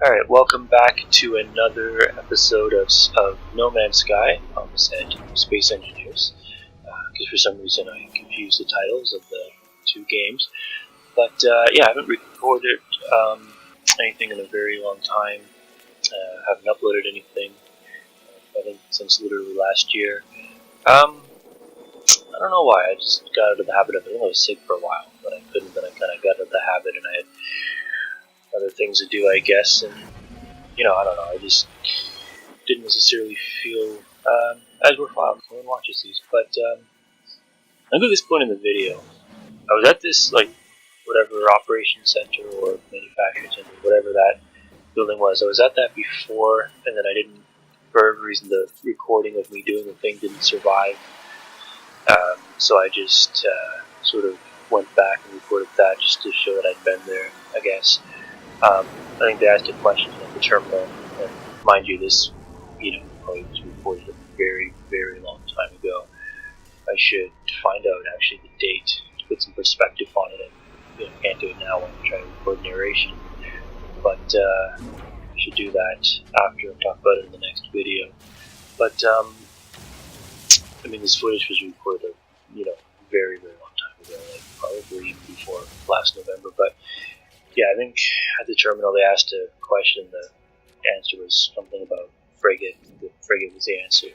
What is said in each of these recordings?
Alright, welcome back to another episode of No Man's Sky. I almost said Space Engineers, because for some reason I confused the titles of the two games. But yeah, I haven't recorded anything in a very long time. Haven't uploaded anything, I think, since literally last year. I don't know why, I just got out of the habit of it. I think I was sick for a while, but I couldn't, then I kind of got out of the habit and I had other things to do, I guess, and I don't know, I just didn't necessarily feel as worthwhile. No one watches these, but I think at this point in the video, I was at this, whatever operations center or manufacturing center, whatever that building was. I was at that before, and then I didn't, for whatever reason, the recording of me doing the thing didn't survive. So I just sort of went back and recorded that just to show that I'd been there, I guess. I think they asked a question at the terminal, and mind you, this, probably was recorded a very, very long time ago. I should find out actually the date to put some perspective on it, and I can't do it now when I'm trying to record narration, but I should do that after and talk about it in the next video. But this footage was recorded very, very long time ago, probably before last November, but yeah, I think at the terminal they asked a question. The answer was something about frigate. The frigate was the answer,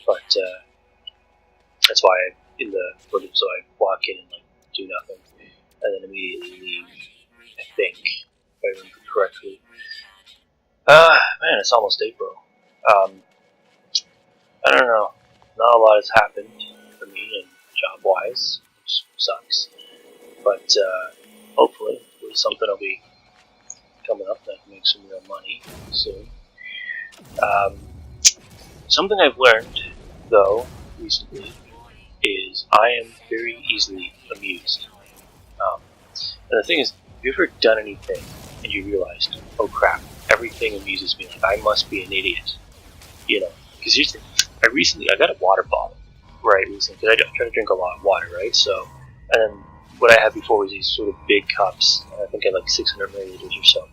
but that's why in the footage, so I walk in and do nothing, and then immediately leave. I think, if I remember correctly. Man, it's almost April. I don't know. Not a lot has happened for me and job-wise, which sucks. But hopefully, there's something will be coming up that can make some real money soon. Something I've learned, though, recently, is I am very easily amused. And the thing is, have you ever done anything and you realized, oh crap, everything amuses me, I must be an idiot? Because here's the thing, I got a water bottle, right, recently, because I try to drink a lot of water, right, so, and then what I had before was these sort of big cups, I think I had 600 milliliters or so,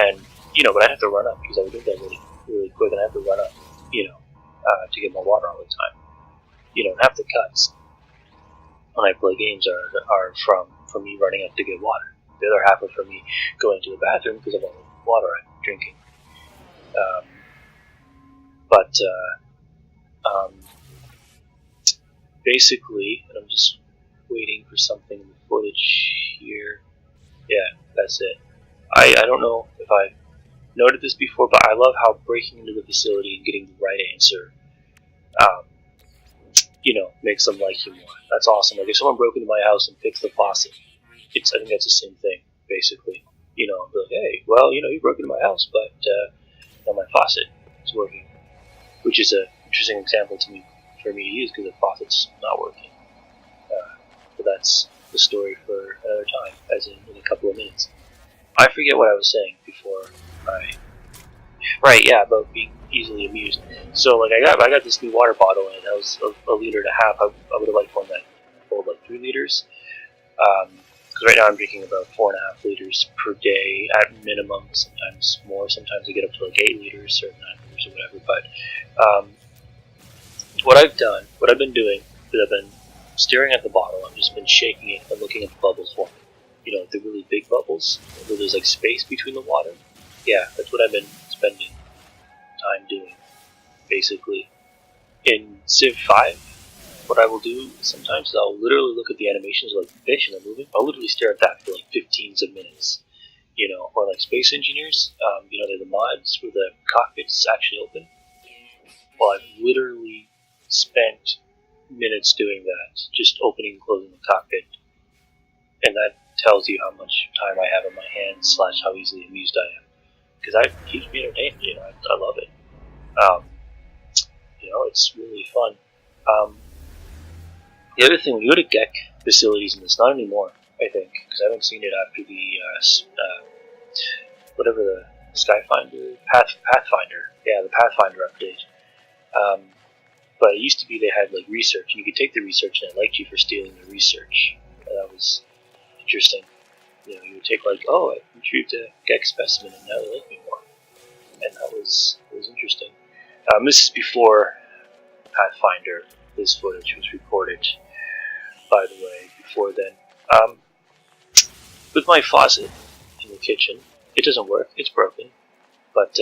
and, but I'd have to run up, because I would drink that really, really quick, and I have to run up, to get my water all the time, half the cuts when I play games are from me running up to get water, the other half are from me going to the bathroom because of all the water I'm drinking, basically, and I'm just waiting for something in the footage here. Yeah, that's it. I don't know if I've noted this before, but I love how breaking into the facility and getting the right answer, makes them like you more. That's awesome. Like if someone broke into my house and fixed the faucet, I think that's the same thing, basically. I'll be like, hey, well, you broke into my house, but now my faucet is working, which is an interesting example for me to use because the faucet's not working. But that's the story for another time, as in a couple of minutes. I forget what I was saying before Right, yeah, about being easily amused. So, I got this new water bottle, and that was a liter and a half. I would have liked one that hold 3 liters. Because right now I'm drinking about 4.5 liters per day at minimum, sometimes more. Sometimes I get up to 8 liters or 9 liters or whatever. But what I've been doing is I've been staring at the bottle. I've just been shaking it and looking at the bubbles forming. The really big bubbles where there's space between the water. Yeah, that's what I've been spending time doing, basically. In Civ 5, what I will do sometimes is I'll literally look at the animations of the fish and they're moving. I'll literally stare at that for 15s of minutes. Or Space Engineers, they're the mods where the cockpit's actually open. Well, I've literally spent minutes doing that, just opening and closing the cockpit. And that tells you how much time I have in my hands / how easily amused I am. Because it keeps me entertained, I love it. It's really fun. The other thing, when you go to GEC facilities, and it's not anymore, I think, because I haven't seen it after the, whatever the Skyfinder, Pathfinder, yeah, the Pathfinder update. But it used to be they had research, and you could take the research, and it liked you for stealing the research. That was interesting. you would take like, oh, I retrieved a GEX specimen and now they like me more. And it was interesting. This is before Pathfinder. This footage was recorded, by the way, before then. With my faucet in the kitchen, it doesn't work. It's broken. But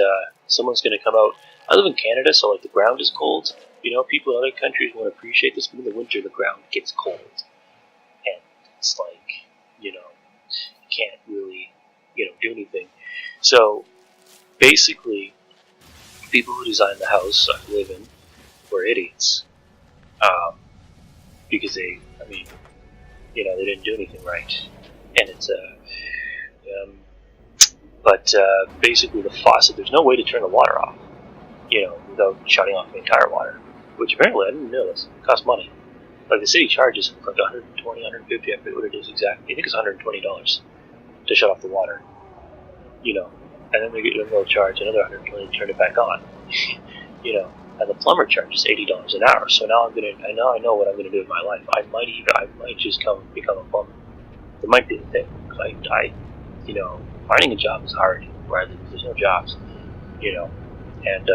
someone's going to come out. I live in Canada, so like the ground is cold. People in other countries won't appreciate this, but in the winter the ground gets cold. And it's like, you can't really, do anything. So basically, people who designed the house I live in were idiots. Because they didn't do anything right. And it's but basically the faucet, there's no way to turn the water off, without shutting off the entire water. Which apparently I didn't know this. It costs money. Like the city charges like $120, $150, I forget what it is exactly. I think it's $120 to shut off the water. And then they'll charge another $120 to turn it back on. And the plumber charges $80 an hour. So now I know what I'm gonna do with my life. I might just become a plumber. It might be the thing. Finding a job is hard, right? There's no jobs, and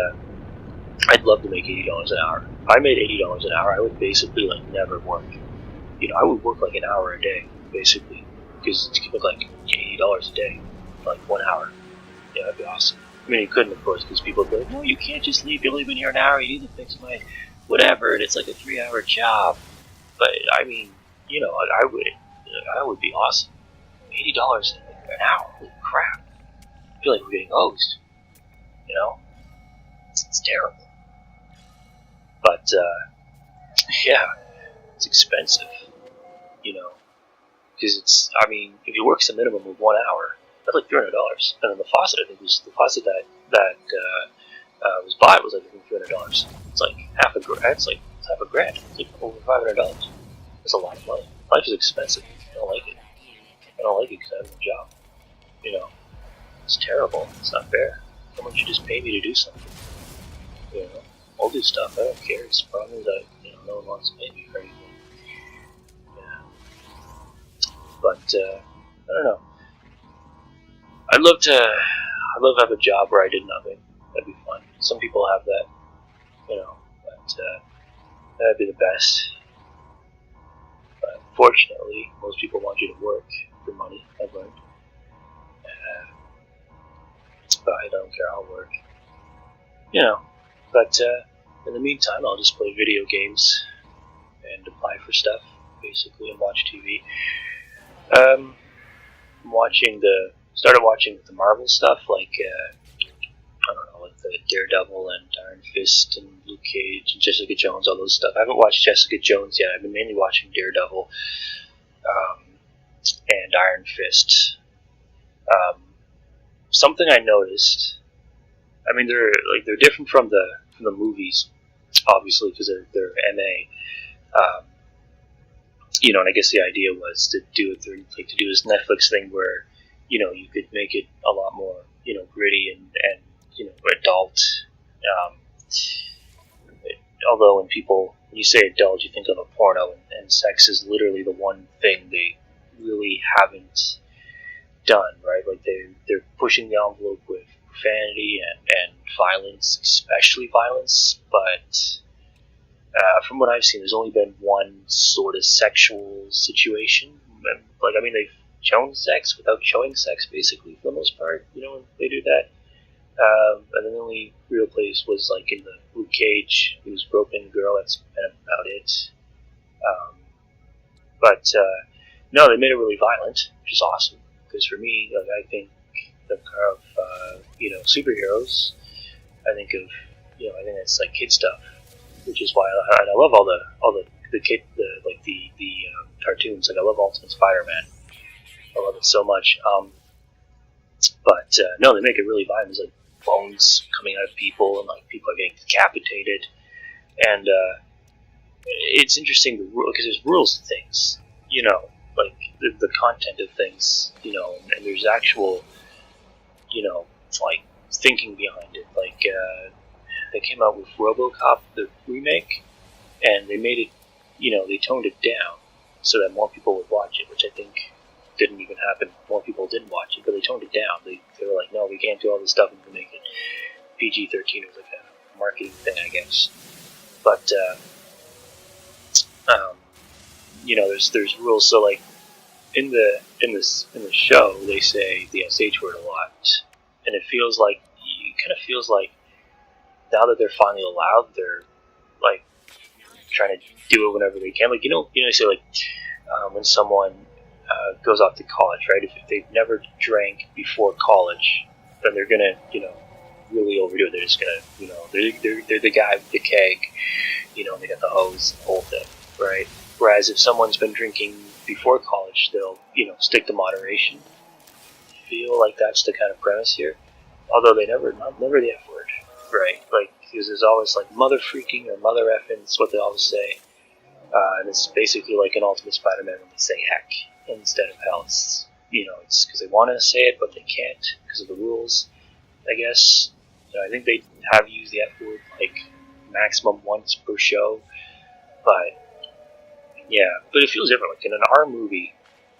I'd love to make $80 an hour. If I made $80 an hour, I would basically never work. I would work like an hour a day, basically, because it's like $80 a day for like 1 hour. Yeah, that'd be awesome. I mean, you couldn't, of course, because people would be like, no, you can't just leave. You're leaving here an hour. You need to fix my whatever, and it's like a 3-hour job. But I mean, I would be awesome. $80 an hour. Holy crap! I feel like we're getting hosed. It's terrible. But yeah, it's expensive. Because it's. I mean, if you work the minimum of 1 hour, that's like $300. And then the faucet, I think, was the faucet that was bought was like $300. It's like half a grand. It's half a grand. It's like over $500. That's a lot of money. Life is expensive. I don't like it. I don't like it because I have no job. It's terrible. It's not fair. Someone should just pay me to do something. I'll do stuff. I don't care. The problem is that no one wants to pay me for anything. Yeah. But I don't know. I'd love to have a job where I did nothing. That'd be fun. Some people have that. But that'd be the best. But fortunately, most people want you to work for money. I've learned. But I don't care. I'll work. But in the meantime, I'll just play video games and apply for stuff, basically, and watch TV. Started watching the Marvel stuff, like I don't know, like the Daredevil and Iron Fist and Luke Cage and Jessica Jones, all those stuff. I haven't watched Jessica Jones yet. I've been mainly watching Daredevil and Iron Fist. Something I noticed. I mean, they're different from the movies, obviously, because they're MA. And I guess the idea was to do this Netflix thing where you could make it a lot more gritty and adult. Although when you say adult, you think of a porno, and sex is literally the one thing they really haven't done, right? Like they're pushing the envelope with profanity and violence, especially violence. But from what I've seen, there's only been one sort of sexual situation. They've shown sex without showing sex, basically, for the most part. They do that. And then the only real place was like in the Luke Cage. He was groping a girl. That's been about it. No, they made it really violent, which is awesome. Because for me, I think of superheroes. I think that's like kid stuff, which is why I love all the kid cartoons. Like I love Ultimate Spider-Man. I love it so much. No, they make it really violent. There's like bones coming out of people, and like people are getting decapitated. And it's interesting because there's rules to things, like the content of things, and there's actual, like thinking behind it. Like they came out with RoboCop, the remake, and they made it, they toned it down so that more people would watch it, which I think didn't even happen. More people didn't watch it, but they toned it down. They were like, no, we can't do all this stuff and make it PG-13. It was like a marketing thing, I guess. But there's rules. So like in the show, they say the SH word a lot, and it kind of feels like now that they're finally allowed, they're like trying to do it whenever they can. Like you say like when someone goes off to college, right? If they've never drank before college, then they're gonna really overdo it. They're just gonna they're the guy with the keg, they got the hose, the whole thing, right? Whereas if someone's been drinking before college, they'll stick to moderation. I feel like that's the kind of premise here. Although they never the F word, right? Like because there's always like mother freaking or mother effing. It's what they always say. And it's basically like an Ultimate Spider-Man when they say heck instead of hell. It's because they want to say it, but they can't because of the rules, I guess. I think they have used the F word like maximum once per show, but but it feels different. Like in an R movie,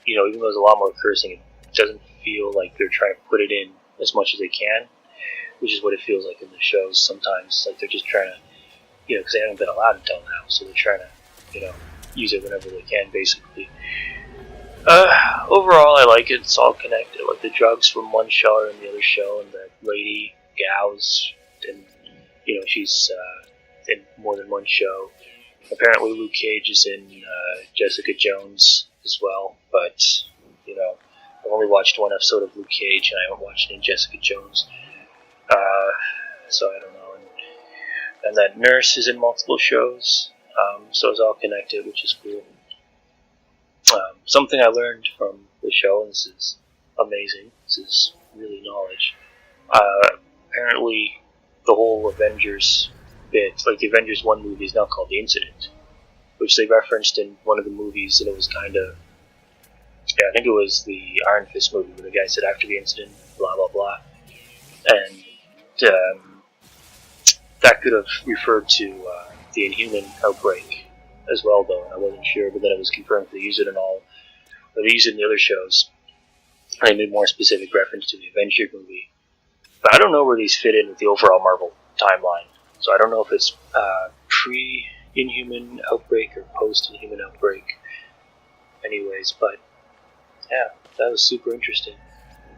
even though there's a lot more cursing, it doesn't feel like they're trying to put it in as much as they can, which is what it feels like in the shows sometimes. Like they're just trying to, because they haven't been allowed until now, so they're trying to use it whenever they can, basically. Overall, I like it. It's all connected. Like the drugs from one show and the other show, and the lady Gau's, and she's in more than one show. Apparently, Luke Cage is in Jessica Jones as well, but I've only watched one episode of Luke Cage, and I haven't watched it in Jessica Jones. So I don't know. And that nurse is in multiple shows. So it's all connected, which is cool. Something I learned from the show, and this is amazing, this is really knowledge. Apparently, the whole Avengers bit, like the Avengers 1 movie, is now called The Incident, which they referenced in one of the movies, and it was kind of, I think it was the Iron Fist movie, where the guy said after the incident, blah, blah, blah. And that could have referred to the Inhuman outbreak as well, though. I wasn't sure, but then it was confirmed they use it in they use it in the other shows. And they made more specific reference to the Avenger movie. But I don't know where these fit in with the overall Marvel timeline. So I don't know if it's pre-Inhuman outbreak or post-Inhuman outbreak. Anyways, but yeah, that was super interesting.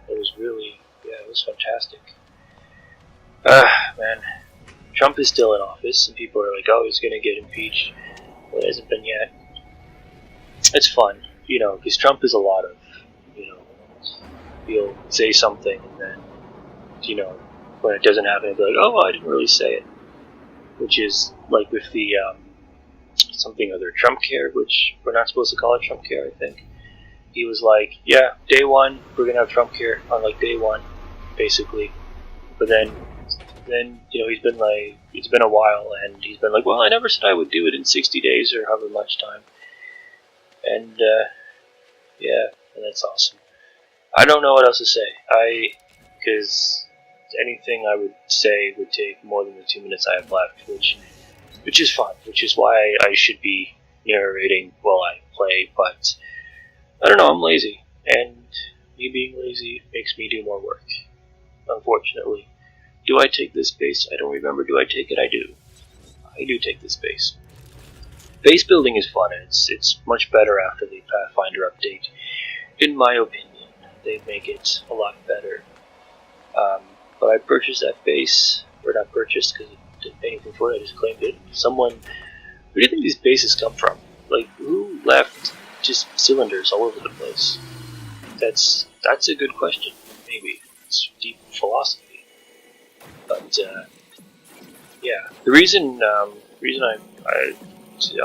It was really, it was fantastic. Man, Trump is still in office, and people are like, oh, he's going to get impeached. Well, it hasn't been yet. It's fun, because Trump is a lot of, he'll say something, and then, when it doesn't happen, he'll be like, oh, I didn't really say it. Which is, like, with the, something other, Trump Care, which we're not supposed to call it Trump Care, I think. He was like, yeah, day one, we're going to have Trump Care on, like, day one, basically. But then he's been like, it's been a while, and he's been like, well, I never said I would do it in 60 days or however much time. And, and that's awesome. I don't know what else to say. Because anything I would say would take more than the 2 minutes I have left, which is fun, which is why I should be narrating while I play, but I don't know, I'm lazy, and me being lazy makes me do more work, unfortunately. Do I take this base? I don't remember. Do I take it? I do. I do take this base. Base building is fun, and it's much better after the Pathfinder update. In my opinion, they make it a lot better. But I purchased that base, or not purchased because I didn't pay anything for it, I just claimed it. Where do you think these bases come from? Like, who left just cylinders all over the place? That's a good question. Maybe. It's deep philosophy. But the reason I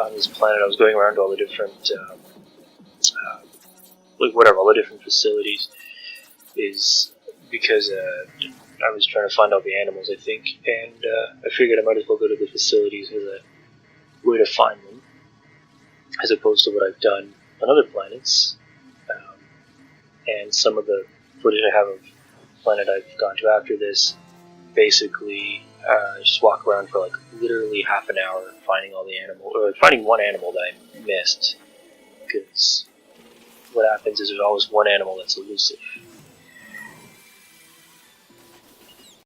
on this planet I was going around to all the different all the different facilities is because I was trying to find out the animals, I think, and I figured I might as well go to the facilities as a way to find them, as opposed to what I've done on other planets. And some of the footage I have of the planet I've gone to after this, basically just walk around for like literally half an hour finding all the animals, or finding one animal that I missed, because what happens is there's always one animal that's elusive.